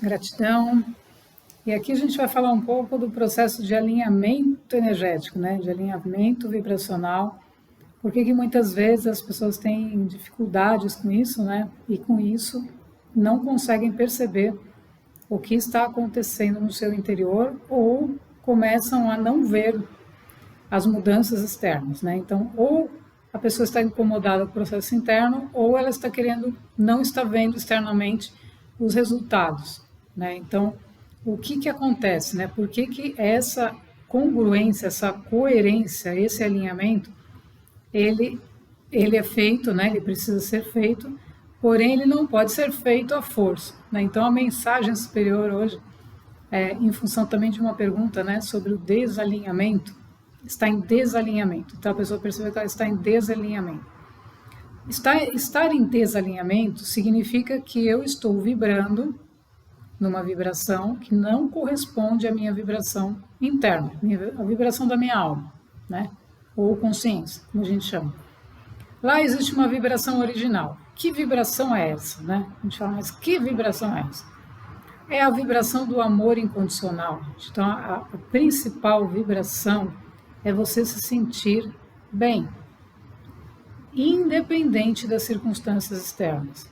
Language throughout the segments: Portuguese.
Gratidão. E aqui a gente vai falar um pouco do processo de alinhamento energético, né? De alinhamento vibracional. Por que muitas vezes as pessoas têm dificuldades com isso, né? E com isso não conseguem perceber o que está acontecendo no seu interior ou começam a não ver as mudanças externas, né? Então, ou a pessoa está incomodada com o processo interno, ou ela está querendo, não está vendo externamente os resultados, né? Então, o que acontece, né? Por que essa congruência, essa coerência, esse alinhamento, ele é feito, né? Ele precisa ser feito, porém ele não pode ser feito à força, né? Então, a mensagem superior hoje, em função também de uma pergunta, né, sobre o desalinhamento, está em desalinhamento. Então, a pessoa percebe que ela está em desalinhamento. Estar em desalinhamento significa que eu estou vibrando numa vibração que não corresponde à minha vibração interna, a vibração da minha alma, né? Ou consciência, como a gente chama. Lá existe uma vibração original. Que vibração é essa, né? A gente fala, mas que vibração é essa? É a vibração do amor incondicional. Então, a principal vibração é você se sentir bem, independente das circunstâncias externas.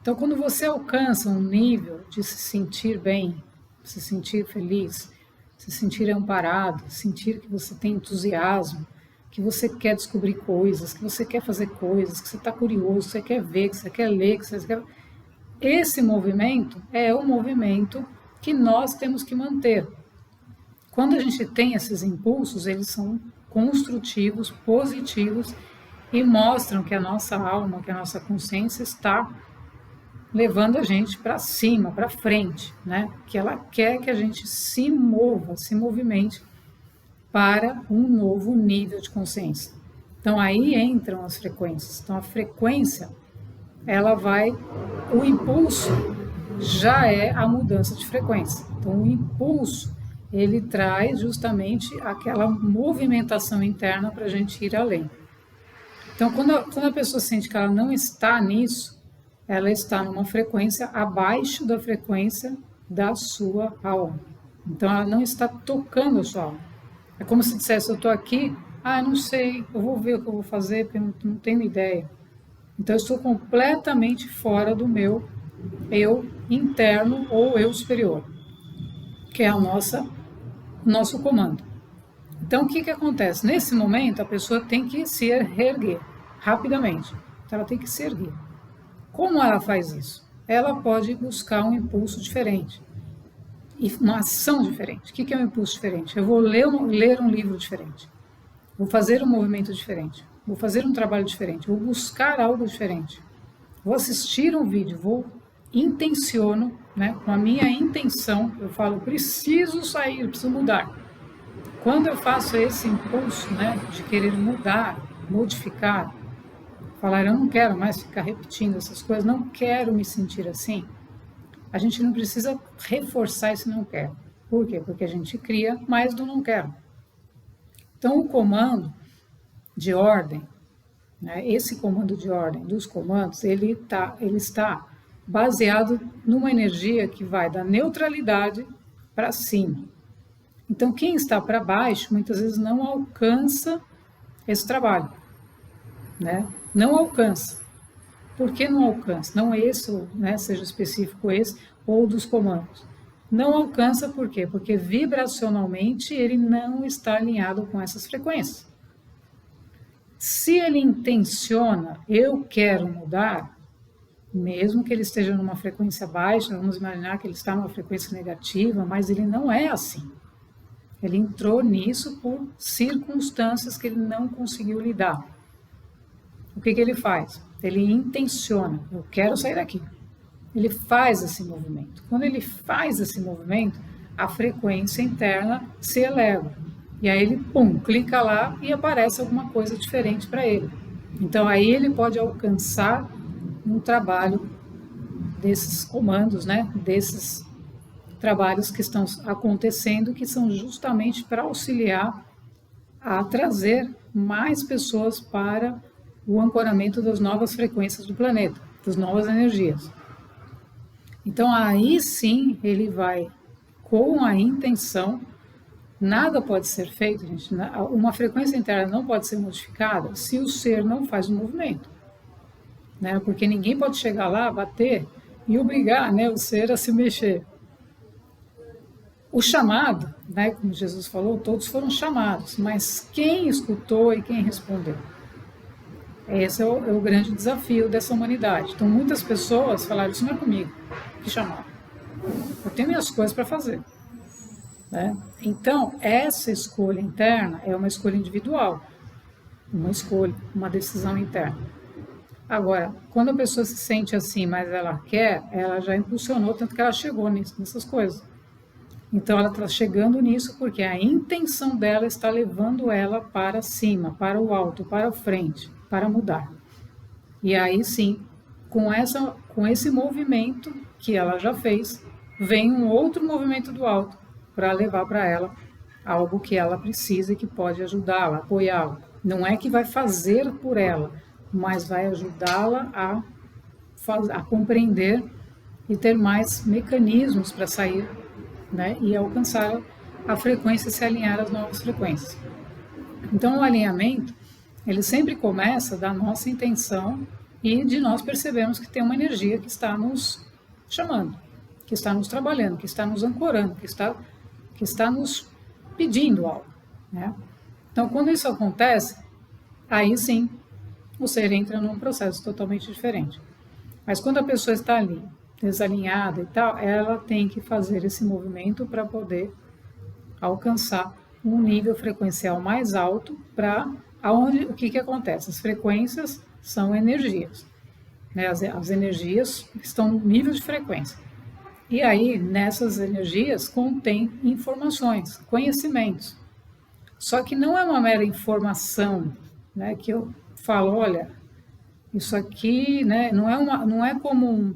Então, quando você alcança um nível de se sentir bem, se sentir feliz, se sentir amparado, sentir que você tem entusiasmo, que você quer descobrir coisas, que você quer fazer coisas, que você está curioso, que você quer ver, que você quer ler, que você quer... Esse movimento é o movimento que nós temos que manter. Quando a gente tem esses impulsos, eles são construtivos, positivos e mostram que a nossa alma, que a nossa consciência está levando a gente para cima, para frente, né? Que ela quer que a gente se mova, se movimente para um novo nível de consciência. Então aí entram as frequências. Então a frequência, ela vai, o impulso já é a mudança de frequência. Então o impulso, ele traz justamente aquela movimentação interna para a gente ir além. Então quando a pessoa sente que ela não está nisso, ela está numa frequência abaixo da frequência da sua alma. Então, ela não está tocando a sua alma. É como se dissesse, eu estou aqui, não sei, eu vou ver o que eu vou fazer, porque eu não tenho ideia. Então, eu estou completamente fora do meu eu interno ou eu superior, que é o nosso comando. Então, o que acontece? Nesse momento, a pessoa tem que se reerguer rapidamente. Então, ela tem que se erguer. Como ela faz isso? Ela pode buscar um impulso diferente, e uma ação diferente. O que é um impulso diferente? Eu vou ler um livro diferente, vou fazer um movimento diferente, vou fazer um trabalho diferente, vou buscar algo diferente, vou assistir um vídeo, intenciono, né, com a minha intenção, eu falo, preciso sair, preciso mudar. Quando eu faço esse impulso, né, de querer mudar, modificar, falar, eu não quero mais ficar repetindo essas coisas, não quero me sentir assim, a gente não precisa reforçar esse não quero. Por quê? Porque a gente cria mais do não quero. Então, o comando de ordem, né, esse comando de ordem dos comandos, ele está baseado numa energia que vai da neutralidade para cima. Então, quem está para baixo, muitas vezes não alcança esse trabalho, né? Não alcança. Por que não alcança? Não esse, né, seja específico esse, ou dos comandos. Não alcança por quê? Porque vibracionalmente ele não está alinhado com essas frequências. Se ele intenciona, eu quero mudar, mesmo que ele esteja numa frequência baixa, vamos imaginar que ele está numa frequência negativa, mas ele não é assim. Ele entrou nisso por circunstâncias que ele não conseguiu lidar. O que ele faz? Ele intenciona, eu quero sair daqui. Ele faz esse movimento. Quando ele faz esse movimento, a frequência interna se eleva. E aí ele, clica lá e aparece alguma coisa diferente para ele. Então aí ele pode alcançar um trabalho desses comandos, né? Desses trabalhos que estão acontecendo, que são justamente para auxiliar a trazer mais pessoas para o ancoramento das novas frequências do planeta, das novas energias. Então aí sim ele vai com a intenção. Nada pode ser feito, gente. Uma frequência interna não pode ser modificada se o ser não faz o movimento, né? Porque ninguém pode chegar lá, bater e obrigar, né, o ser a se mexer. O chamado, né, como Jesus falou, todos foram chamados, mas quem escutou e quem respondeu? Esse é o grande desafio dessa humanidade. Então, muitas pessoas falaram, isso não é comigo que chamaram. Eu tenho minhas coisas para fazer. Né? Então, essa escolha interna é uma escolha individual, uma escolha, uma decisão interna. Agora, quando a pessoa se sente assim, mas ela quer, ela já impulsionou, tanto que ela chegou nessas coisas. Então, ela está chegando nisso porque a intenção dela está levando ela para cima, para o alto, para a frente, para mudar. E aí sim, com esse movimento que ela já fez, vem um outro movimento do alto para levar para ela algo que ela precisa e que pode ajudá-la, apoiá-la. Não é que vai fazer por ela, mas vai ajudá-la a compreender e ter mais mecanismos para sair, né, e alcançar a frequência e se alinhar às novas frequências. Então, o alinhamento, ele sempre começa da nossa intenção e de nós percebemos que tem uma energia que está nos chamando, que está nos trabalhando, que está nos ancorando, que está nos pedindo algo, né? Então, quando isso acontece, aí sim, o ser entra num processo totalmente diferente. Mas quando a pessoa está ali, desalinhada e tal, ela tem que fazer esse movimento para poder alcançar um nível frequencial mais alto para aonde o que acontece? As frequências são energias, né? As energias estão no nível de frequência. E aí, nessas energias, contém informações, conhecimentos. Só que não é uma mera informação, né, que eu falo, olha, isso aqui, né, não é como,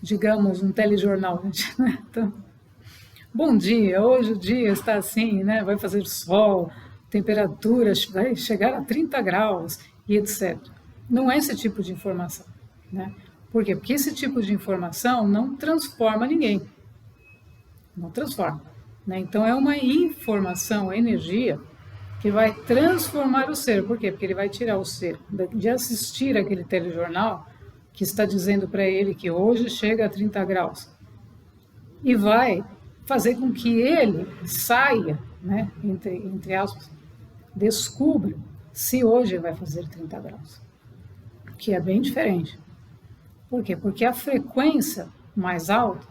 digamos, um telejornal, gente, né? Então, bom dia, hoje o dia está assim, né, vai fazer sol, temperatura vai chegar a 30 graus e etc. Não é esse tipo de informação, né? Por quê? Porque esse tipo de informação não transforma ninguém. Não transforma, né? Então, é uma informação, energia, que vai transformar o ser. Por quê? Porque ele vai tirar o ser de assistir aquele telejornal que está dizendo para ele que hoje chega a 30 graus. E vai fazer com que ele saia, né, entre aspas, descubra se hoje vai fazer 30 graus. Que é bem diferente. Por quê? Porque a frequência mais alta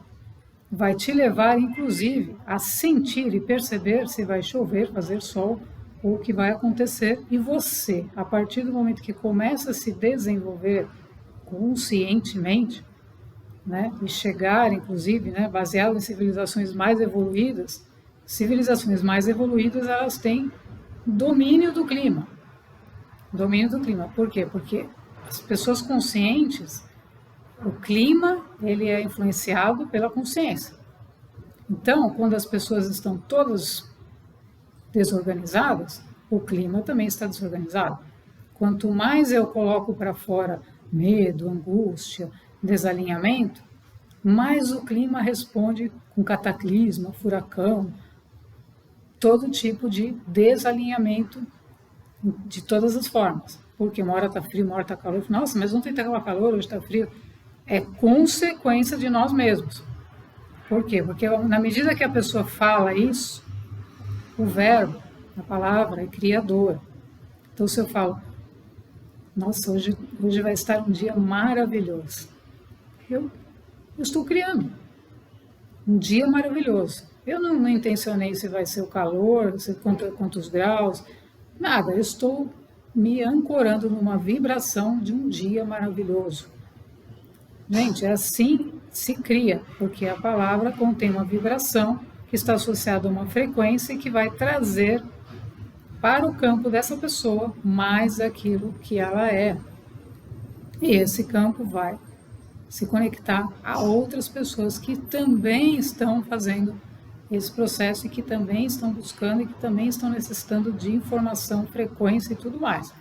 vai te levar, inclusive, a sentir e perceber se vai chover, fazer sol, ou o que vai acontecer. E você, a partir do momento que começa a se desenvolver conscientemente, né, e chegar, inclusive, né, baseado em civilizações mais evoluídas, elas têm domínio do clima. Domínio do clima. Por quê? Porque as pessoas conscientes, o clima, ele é influenciado pela consciência. Então, quando as pessoas estão todas desorganizadas, o clima também está desorganizado. Quanto mais eu coloco para fora medo, angústia, desalinhamento, mais o clima responde com cataclisma, furacão, todo tipo de desalinhamento de todas as formas. Porque uma hora está frio, uma hora está calor. Nossa, mas ontem estava calor, hoje está frio. É consequência de nós mesmos. Por quê? Porque na medida que a pessoa fala isso, o verbo, a palavra é criadora. Então, se eu falo, nossa, hoje vai estar um dia maravilhoso. Eu estou criando um dia maravilhoso. Eu não intencionei se vai ser o calor, se quantos graus, nada. Eu estou me ancorando numa vibração de um dia maravilhoso. Gente, é assim se cria, porque a palavra contém uma vibração que está associada a uma frequência e que vai trazer para o campo dessa pessoa mais daquilo que ela é. E esse campo vai se conectar a outras pessoas que também estão fazendo esse processo e que também estão buscando e que também estão necessitando de informação, frequência e tudo mais.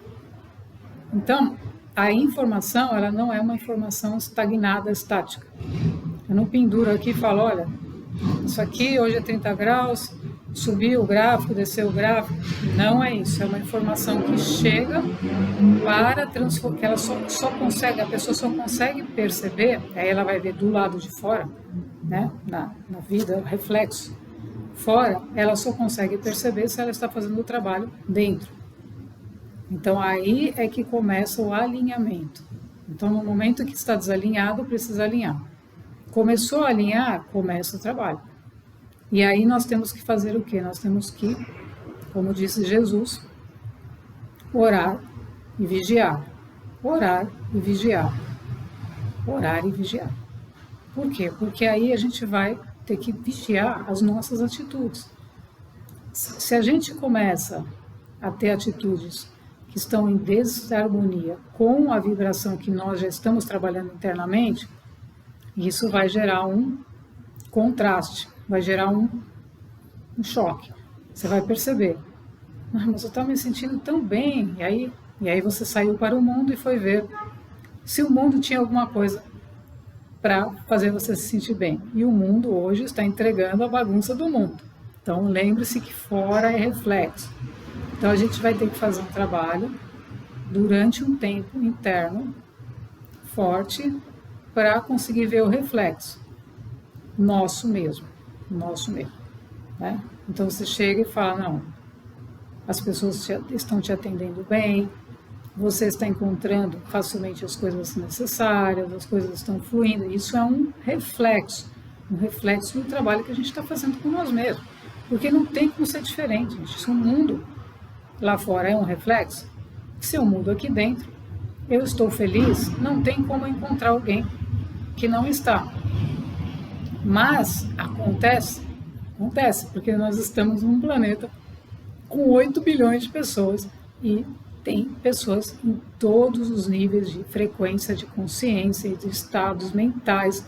Então, a informação, ela não é uma informação estagnada, estática. Eu não penduro aqui e falo, olha, isso aqui hoje é 30 graus, subiu o gráfico, desceu o gráfico. Não é isso, é uma informação que chega para transformar, que ela só consegue, a pessoa só consegue perceber, aí ela vai ver do lado de fora, né, na vida, o reflexo. Fora, ela só consegue perceber se ela está fazendo o trabalho dentro. Então, aí é que começa o alinhamento. Então, no momento que está desalinhado, precisa alinhar. Começou a alinhar, começa o trabalho. E aí nós temos que fazer o quê? Nós temos que, como disse Jesus, orar e vigiar. Orar e vigiar. Orar e vigiar. Por quê? Porque aí a gente vai ter que vigiar as nossas atitudes. Se a gente começa a ter atitudes que estão em desarmonia com a vibração que nós já estamos trabalhando internamente, isso vai gerar um contraste, vai gerar um choque. Você vai perceber, mas eu estava me sentindo tão bem, e aí você saiu para o mundo e foi ver se o mundo tinha alguma coisa para fazer você se sentir bem. E o mundo hoje está entregando a bagunça do mundo. Então lembre-se que fora é reflexo. Então a gente vai ter que fazer um trabalho durante um tempo interno forte para conseguir ver o reflexo nosso mesmo, né? Então você chega e fala, não, as pessoas estão te atendendo bem, você está encontrando facilmente as coisas necessárias, as coisas estão fluindo. Isso é um reflexo do trabalho que a gente está fazendo com nós mesmos, porque não tem como ser diferente, gente. Se o mundo lá fora é um reflexo, se o mundo aqui dentro, eu estou feliz, não tem como encontrar alguém que não está. Mas acontece, porque nós estamos num planeta com 8 bilhões de pessoas e tem pessoas em todos os níveis de frequência de consciência e de estados mentais,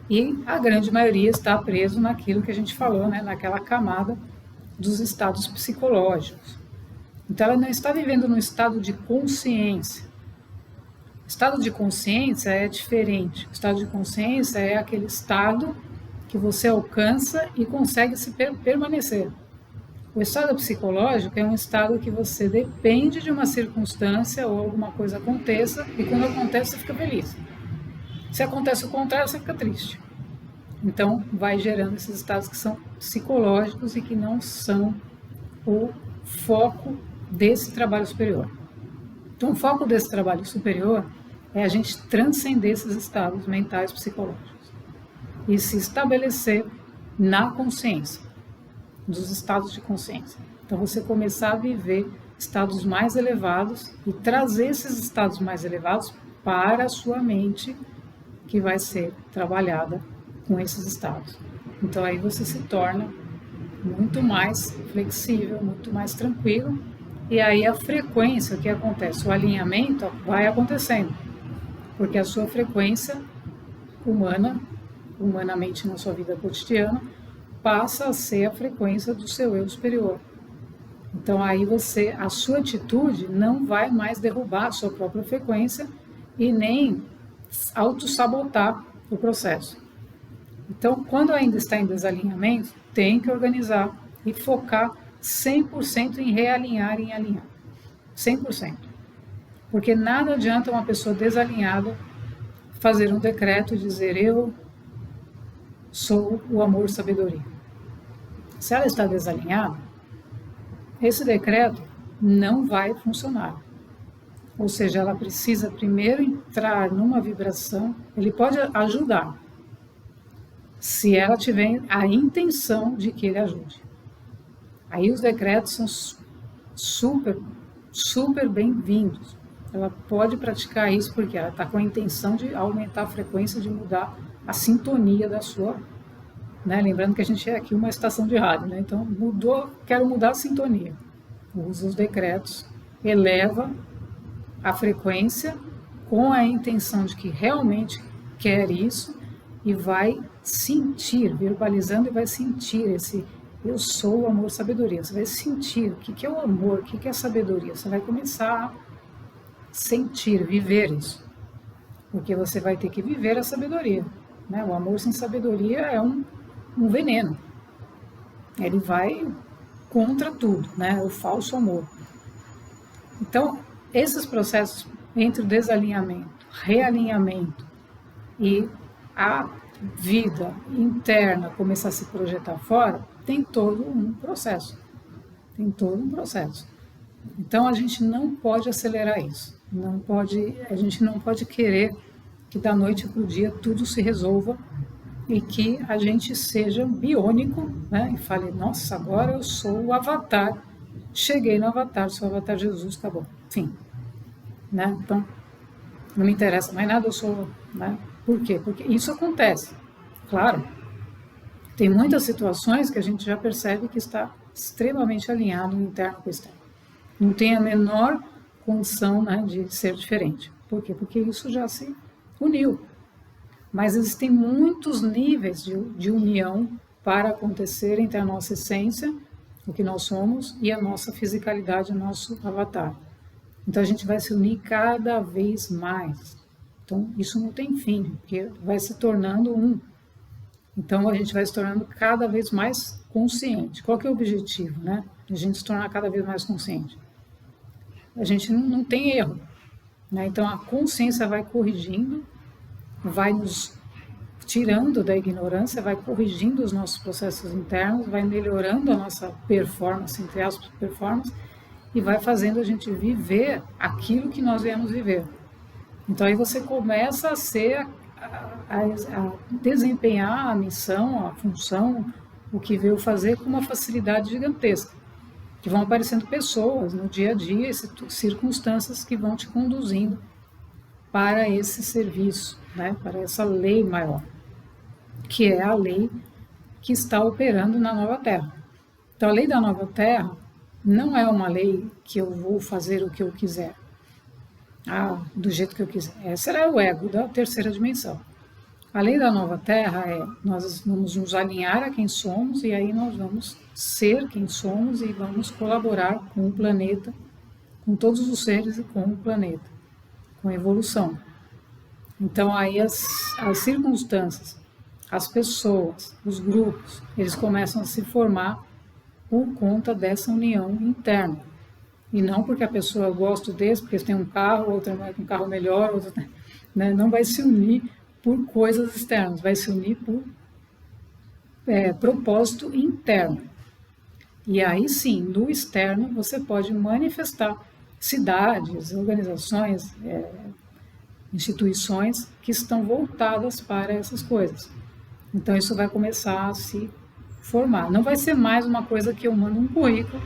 e a grande maioria está preso naquilo que a gente falou, né, naquela camada dos estados psicológicos. Então ela não está vivendo num estado de consciência. Estado de consciência é diferente. O estado de consciência é aquele estado que você alcança e consegue se permanecer. O estado psicológico é um estado que você depende de uma circunstância ou alguma coisa aconteça, e quando acontece você fica feliz. Se acontece o contrário, você fica triste. Então vai gerando esses estados que são psicológicos e que não são o foco desse trabalho superior. Então o foco desse trabalho superior é a gente transcender esses estados mentais psicológicos e se estabelecer na consciência, dos estados de consciência. Então você começar a viver estados mais elevados e trazer esses estados mais elevados para a sua mente, que vai ser trabalhada com esses estados. Então aí você se torna muito mais flexível, muito mais tranquilo, e aí a frequência, o que acontece? O alinhamento vai acontecendo, porque a sua frequência humanamente na sua vida cotidiana, passa a ser a frequência do seu eu superior. Então aí a sua atitude não vai mais derrubar a sua própria frequência e nem autossabotar o processo. Então, quando ainda está em desalinhamento, tem que organizar e focar 100% em realinhar e em alinhar. 100%. Porque nada adianta uma pessoa desalinhada fazer um decreto e dizer eu sou o amor sabedoria. Se ela está desalinhada, esse decreto não vai funcionar. Ou seja, ela precisa primeiro entrar numa vibração, ele pode ajudar, se ela tiver a intenção de que ele ajude. Aí os decretos são super bem-vindos. Ela pode praticar isso porque ela está com a intenção de aumentar a frequência, de mudar a sintonia da sua, né? Lembrando que a gente é aqui uma estação de rádio, né? Então quero mudar a sintonia. Usa os decretos, eleva a frequência com a intenção de que realmente quer isso e vai sentir, verbalizando, e vai sentir esse eu sou o amor sabedoria. Você vai sentir o que é o amor, o que é a sabedoria. Você vai começar a sentir, viver isso. Porque você vai ter que viver a sabedoria. né? O amor sem sabedoria é um veneno. Ele vai contra tudo, né? O falso amor. Então, esses processos entre o desalinhamento, realinhamento e a vida interna começar a se projetar fora, tem todo um processo. Tem todo um processo. Então, a gente não pode acelerar isso. A gente não pode querer que da noite para o dia tudo se resolva e que a gente seja biônico, né? E fale, nossa, agora eu sou o avatar. Cheguei no avatar, sou o avatar Jesus, acabou. Fim. Né? Então, não me interessa mais nada, eu sou... Né? Por quê? Porque isso acontece. Claro, tem muitas situações que a gente já percebe que está extremamente alinhado no interno com o externo. Não tem a menor condição, né, de ser diferente. Por quê? Porque isso já se uniu. Mas existem muitos níveis de união para acontecer entre a nossa essência, o que nós somos, e a nossa fisicalidade, o nosso avatar. Então a gente vai se unir cada vez mais. Então isso não tem fim, porque vai se tornando um. Então a gente vai se tornando cada vez mais consciente. Qual que é o objetivo, né? A gente se tornar cada vez mais consciente. A gente não tem erro, né? Então a consciência vai corrigindo, vai nos tirando da ignorância, vai corrigindo os nossos processos internos, vai melhorando a nossa performance, entre aspas, performance, e vai fazendo a gente viver aquilo que nós viemos viver. Então aí você começa a ser, a desempenhar a missão, a função, o que veio fazer com uma facilidade gigantesca. Que vão aparecendo pessoas no dia a dia, circunstâncias que vão te conduzindo para esse serviço, né? Para essa lei maior, que é a lei que está operando na Nova Terra. Então a lei da Nova Terra não é uma lei que eu vou fazer o que eu quiser, do jeito que eu quiser. Esse era o ego da terceira dimensão. A lei da Nova Terra é, nós vamos nos alinhar a quem somos e aí nós vamos ser quem somos e vamos colaborar com o planeta, com todos os seres e com o planeta, com a evolução. Então aí as circunstâncias, as pessoas, os grupos, eles começam a se formar por conta dessa união interna. E não porque a pessoa gosta desse, porque tem um carro, outra com um carro melhor, outra, né? Não vai se unir por coisas externas, vai se unir por propósito interno. E aí sim, no externo, você pode manifestar cidades, organizações, instituições que estão voltadas para essas coisas. Então isso vai começar a se formar. Não vai ser mais uma coisa que eu mando um currículo,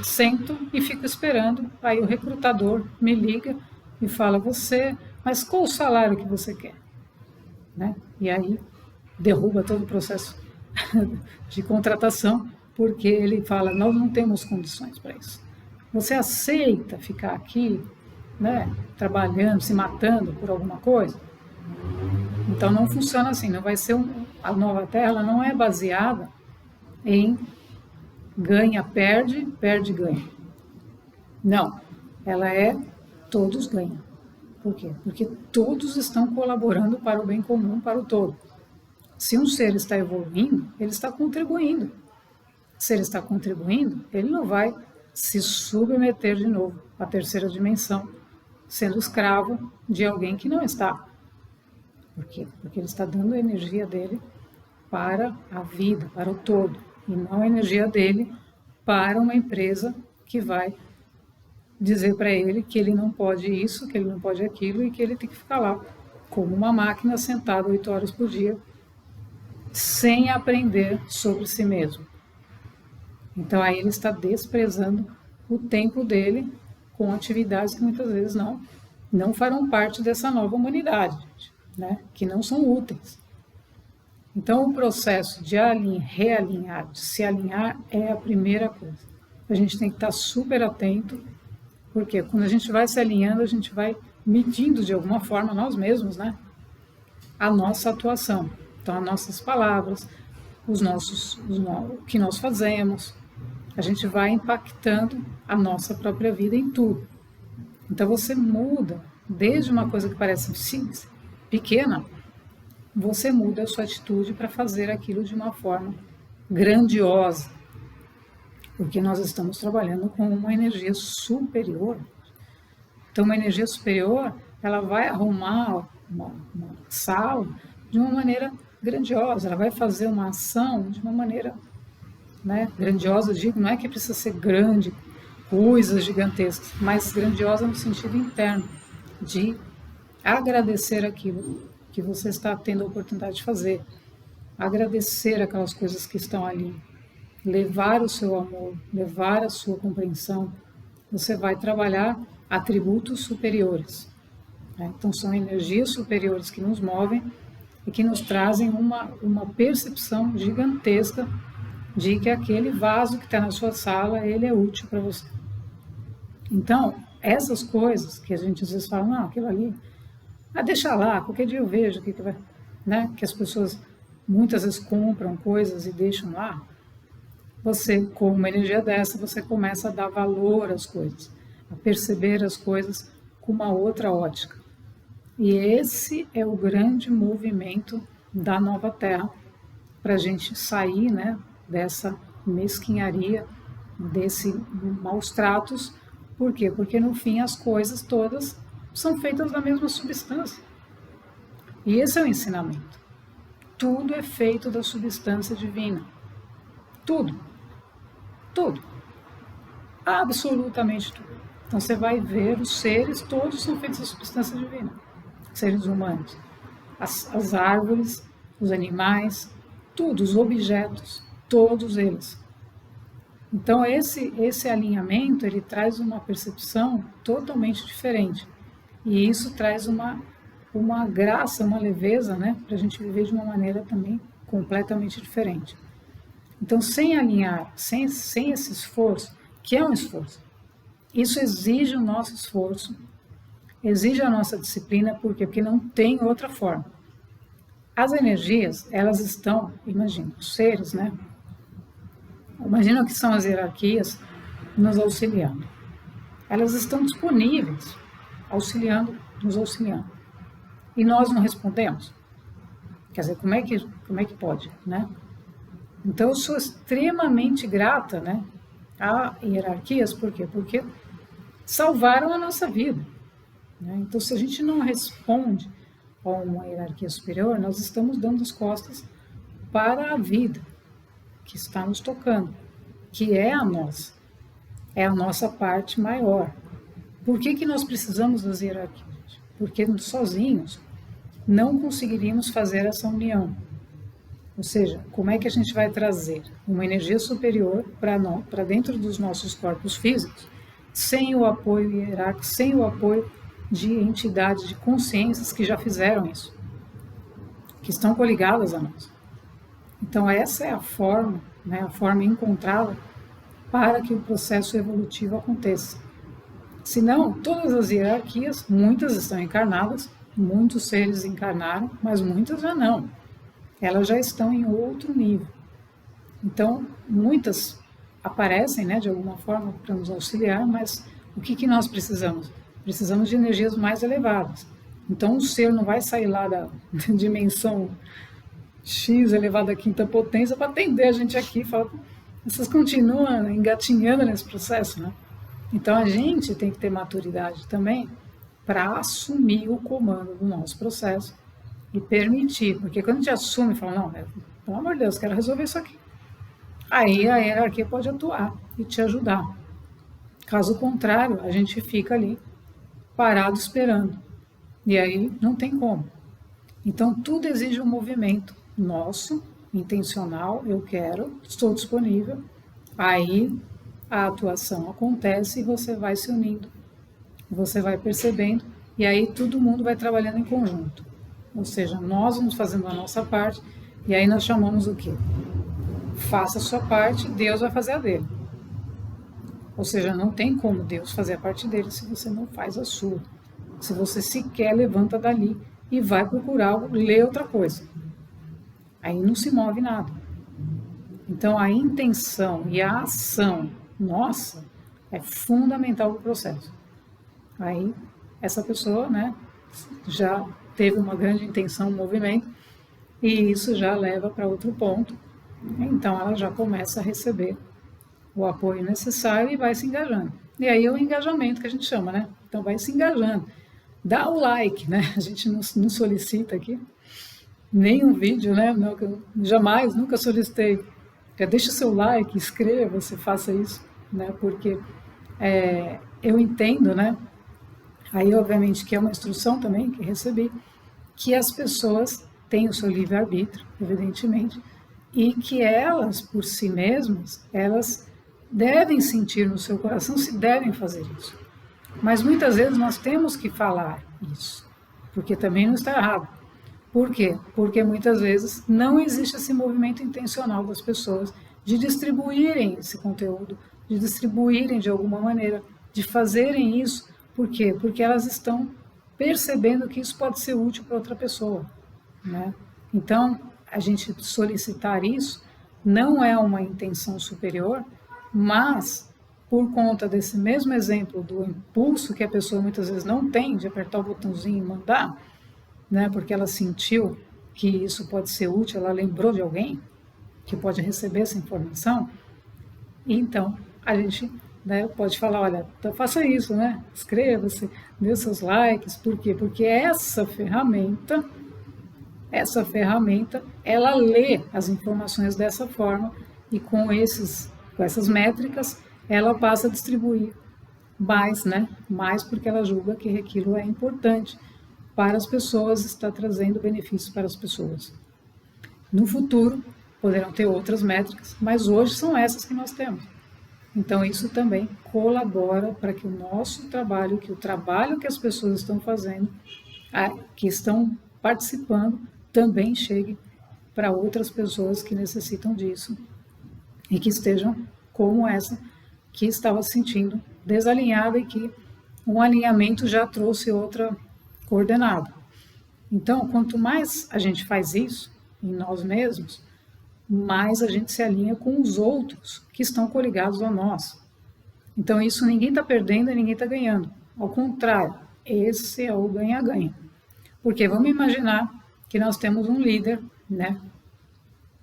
sento e fico esperando, aí o recrutador me liga e fala, mas qual o salário que você quer? Né? E aí derruba todo o processo de contratação, porque ele fala, nós não temos condições para isso. Você aceita ficar aqui, né, trabalhando, se matando por alguma coisa? Então não funciona assim, não vai ser a Nova Terra, ela não é baseada em ganha, perde, perde, ganha. Não, ela é todos ganham. Por quê? Porque todos estão colaborando para o bem comum, para o todo. Se um ser está evoluindo, ele está contribuindo. Se ele está contribuindo, ele não vai se submeter de novo à terceira dimensão, sendo escravo de alguém que não está. Por quê? Porque ele está dando a energia dele para a vida, para o todo, e não a energia dele para uma empresa que vai dizer para ele que ele não pode isso, que ele não pode aquilo e que ele tem que ficar lá como uma máquina sentado 8 horas por dia, sem aprender sobre si mesmo. Então aí ele está desprezando o tempo dele com atividades que muitas vezes não farão parte dessa nova humanidade, né? Que não são úteis. Então o processo de realinhar, de se alinhar é a primeira coisa. A gente tem que estar super atento, porque quando a gente vai se alinhando, a gente vai medindo de alguma forma nós mesmos, né? A nossa atuação. Então as nossas palavras, o que nós fazemos, a gente vai impactando a nossa própria vida em tudo. Então você muda desde uma coisa que parece pequena, você muda a sua atitude para fazer aquilo de uma forma grandiosa, porque nós estamos trabalhando com uma energia superior. Então, uma energia superior, ela vai arrumar uma sala de uma maneira grandiosa, ela vai fazer uma ação de uma maneira, né, grandiosa, eu digo, não é que precisa ser grande, coisas gigantescas, mas grandiosa no sentido interno, de agradecer aquilo que você está tendo a oportunidade de fazer, agradecer aquelas coisas que estão ali, levar o seu amor, levar a sua compreensão. Você vai trabalhar atributos superiores, né? Então são energias superiores que nos movem e que nos trazem uma percepção gigantesca de que aquele vaso que está na sua sala, ele é útil para você. Então, essas coisas que a gente às vezes fala, não, aquilo ali, deixa lá, qualquer dia eu vejo o que vai, né? Que as pessoas muitas vezes compram coisas e deixam lá. Você, com uma energia dessa, você começa a dar valor às coisas, a perceber as coisas com uma outra ótica. E esse é o grande movimento da nova Terra, para a gente sair, né, dessa mesquinharia, desse maus tratos. Por quê? Porque no fim as coisas todas são feitas da mesma substância. E esse é o ensinamento. Tudo é feito da substância divina. Tudo. Tudo. Absolutamente tudo. Então você vai ver, os seres todos são feitos da substância divina. Seres humanos. As árvores, os animais, tudo, os objetos, todos eles. Então esse alinhamento, ele traz uma percepção totalmente diferente. E isso traz uma graça, uma leveza, né, para a gente viver de uma maneira também completamente diferente. Então, sem alinhar, sem esse esforço, que é um esforço, isso exige o nosso esforço, exige a nossa disciplina, por quê? Porque não tem outra forma. As energias, elas estão, imagina, os seres, né? Imagina o que são as hierarquias nos auxiliando. Elas estão disponíveis, auxiliando, nos auxiliando. E nós não respondemos? Quer dizer, como é que pode, né? Então, eu sou extremamente grata, né, a hierarquias, por quê? Porque salvaram a nossa vida, né? Então, se a gente não responde a uma hierarquia superior, nós estamos dando as costas para a vida que está nos tocando, que é a nossa parte maior. Por que nós precisamos das hierarquias? Porque sozinhos não conseguiríamos fazer essa união. Ou seja, como é que a gente vai trazer uma energia superior para dentro dos nossos corpos físicos, sem o apoio hierárquico, sem o apoio de entidades, de consciências que já fizeram isso, que estão coligadas a nós. Então essa é a forma, né, a forma encontrada para que o processo evolutivo aconteça. Senão, todas as hierarquias, muitas estão encarnadas, muitos seres encarnaram, mas muitas já não. Elas já estão em outro nível. Então, muitas aparecem, né, de alguma forma para nos auxiliar, mas o que nós precisamos? Precisamos de energias mais elevadas. Então, o ser não vai sair lá da dimensão X elevado à quinta potência para atender a gente aqui e falar, vocês continuam engatinhando nesse processo, né? Então, a gente tem que ter maturidade também para assumir o comando do nosso processo e permitir, porque quando a gente assume e fala, não, pelo amor de Deus, quero resolver isso aqui. Aí a hierarquia pode atuar e te ajudar. Caso contrário, a gente fica ali parado esperando. E aí não tem como. Então tudo exige um movimento nosso, intencional, eu quero, estou disponível. Aí a atuação acontece e você vai se unindo. Você vai percebendo e aí todo mundo vai trabalhando em conjunto. Ou seja, nós vamos fazendo a nossa parte e aí nós chamamos o quê? Faça a sua parte, Deus vai fazer a dele. Ou seja, não tem como Deus fazer a parte dele se você não faz a sua. Se você sequer levanta dali e vai procurar ler outra coisa. Aí não se move nada. Então a intenção e a ação nossa é fundamental para o processo. Aí essa pessoa, né, já teve uma grande intenção, um movimento, e isso já leva para outro ponto. Então ela já começa a receber o apoio necessário e vai se engajando. E aí é o engajamento que a gente chama, né? Então vai se engajando. Dá o like, né? A gente não solicita aqui nenhum vídeo, né? Não, jamais, nunca solicitei. Deixa o seu like, escreva, se faça isso, né? Porque eu entendo, né? Aí, obviamente, que é uma instrução também que recebi, que as pessoas têm o seu livre-arbítrio, evidentemente, e que elas, por si mesmas, elas devem sentir no seu coração se devem fazer isso. Mas muitas vezes nós temos que falar isso, porque também não está errado. Por quê? Porque muitas vezes não existe esse movimento intencional das pessoas de distribuírem esse conteúdo, de distribuírem de alguma maneira, de fazerem isso. Por quê? Porque elas estão percebendo que isso pode ser útil para outra pessoa, né? Então, a gente solicitar isso não é uma intenção superior, mas por conta desse mesmo exemplo do impulso que a pessoa muitas vezes não tem de apertar o botãozinho e mandar, né, porque ela sentiu que isso pode ser útil, ela lembrou de alguém que pode receber essa informação, então a gente, né, pode falar, olha, então faça isso, né, inscreva-se, dê seus likes, por quê? Porque essa ferramenta, ela lê as informações dessa forma e com essas métricas, ela passa a distribuir mais, né, mais porque ela julga que aquilo é importante para as pessoas, está trazendo benefícios para as pessoas. No futuro, poderão ter outras métricas, mas hoje são essas que nós temos. Então, isso também colabora para que o nosso trabalho, que o trabalho que as pessoas estão fazendo, que estão participando, também chegue para outras pessoas que necessitam disso e que estejam como essa que estava se sentindo desalinhada e que um alinhamento já trouxe outra coordenada. Então, quanto mais a gente faz isso em nós mesmos, mais a gente se alinha com os outros que estão coligados a nós. Então, isso ninguém está perdendo e ninguém está ganhando. Ao contrário, esse é o ganha-ganha. Porque vamos imaginar que nós temos um líder, né?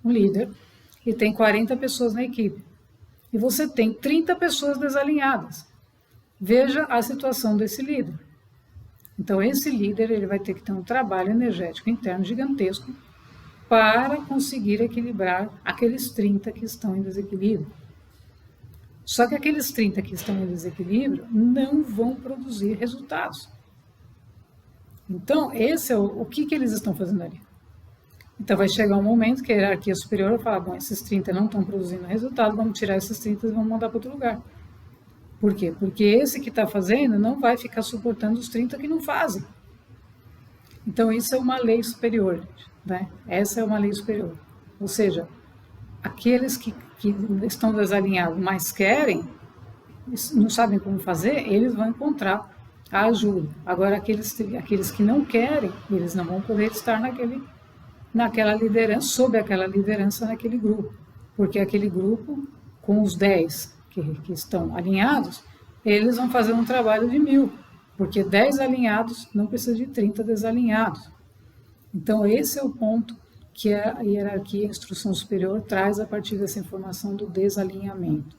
Um líder, e tem 40 pessoas na equipe. E você tem 30 pessoas desalinhadas. Veja a situação desse líder. Então, esse líder ele vai ter que ter um trabalho energético interno gigantesco para conseguir equilibrar aqueles 30 que estão em desequilíbrio. Só que aqueles 30 que estão em desequilíbrio não vão produzir resultados. Então, esse é o que eles estão fazendo ali. Então, vai chegar um momento que a hierarquia superior vai falar, bom, esses 30 não estão produzindo resultado, vamos tirar esses 30 e vamos mandar para outro lugar. Por quê? Porque esse que está fazendo não vai ficar suportando os 30 que não fazem. Então, isso é uma lei superior, né? Essa é uma lei superior. Ou seja, aqueles que estão desalinhados, mas querem, não sabem como fazer, eles vão encontrar a ajuda. Agora, aqueles que não querem, eles não vão poder estar naquela liderança, sob aquela liderança naquele grupo. Porque aquele grupo, com os 10 que estão alinhados, eles vão fazer um trabalho de 1000, porque 10 alinhados não precisa de 30 desalinhados. Então, esse é o ponto que a hierarquia, a instrução superior, traz a partir dessa informação do desalinhamento.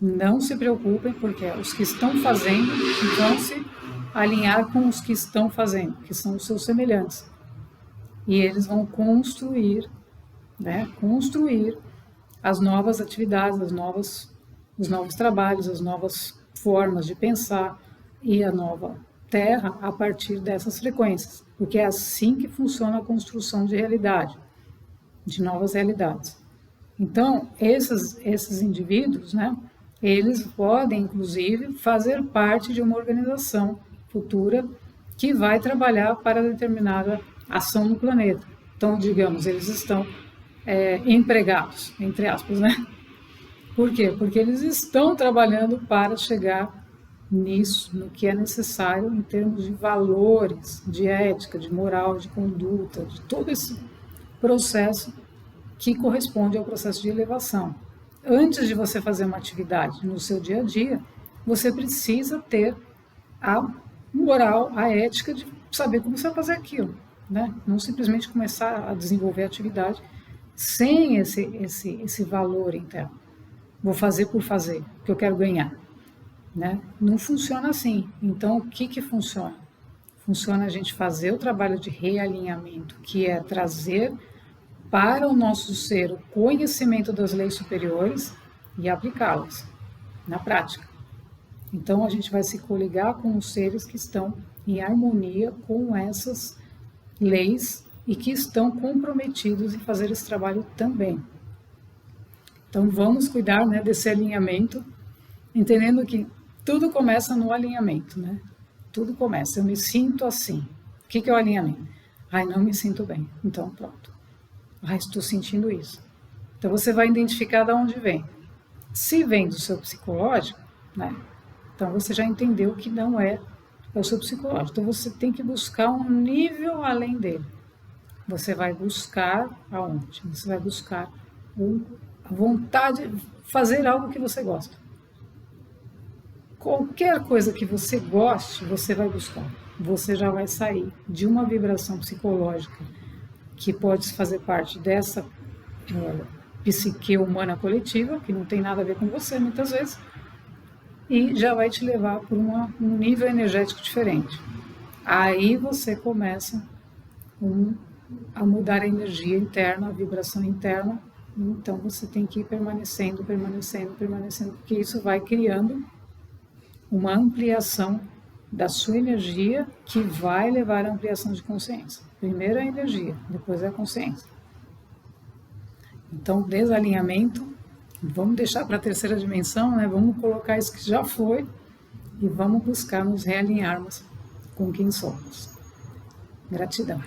Não se preocupem, porque os que estão fazendo vão se alinhar com os que estão fazendo, que são os seus semelhantes. E eles vão construir, né, as novas atividades, os novos trabalhos, as novas formas de pensar e a nova Terra a partir dessas frequências, porque é assim que funciona a construção de realidade, de novas realidades. Então, esses indivíduos, né, eles podem, inclusive, fazer parte de uma organização futura que vai trabalhar para determinada ação no planeta. Então, digamos, eles estão empregados, entre aspas, né? Por quê? Porque eles estão trabalhando para chegar nisso, no que é necessário em termos de valores, de ética, de moral, de conduta, de todo esse processo que corresponde ao processo de elevação. Antes de você fazer uma atividade no seu dia a dia, você precisa ter a moral, a ética de saber como você vai fazer aquilo, né? Não simplesmente começar a desenvolver a atividade sem esse valor interno. Vou fazer por fazer, porque eu quero ganhar, né? Não funciona assim. Então, o que funciona? Funciona a gente fazer o trabalho de realinhamento, que é trazer para o nosso ser o conhecimento das leis superiores e aplicá-las na prática. Então, a gente vai se coligar com os seres que estão em harmonia com essas leis e que estão comprometidos em fazer esse trabalho também. Então, vamos cuidar, né, desse alinhamento, entendendo que tudo começa no alinhamento, né? Tudo começa. Eu me sinto assim. O que é o alinhamento? Ai, não me sinto bem. Então, pronto. Ai, estou sentindo isso. Então, você vai identificar de onde vem. Se vem do seu psicológico, né? Então, você já entendeu que não é o seu psicológico. Então, você tem que buscar um nível além dele. Você vai buscar aonde? Você vai buscar a vontade de fazer algo que você gosta. Qualquer coisa que você goste, você vai buscar. Você já vai sair de uma vibração psicológica que pode fazer parte dessa psique humana coletiva, que não tem nada a ver com você muitas vezes, e já vai te levar para um nível energético diferente. Aí você começa a mudar a energia interna, a vibração interna, então você tem que ir permanecendo, porque isso vai criando uma ampliação da sua energia que vai levar à ampliação de consciência. Primeiro a energia, depois a consciência. Então, desalinhamento, vamos deixar para a terceira dimensão, né? Vamos colocar isso que já foi e vamos buscar nos realinharmos com quem somos. Gratidão.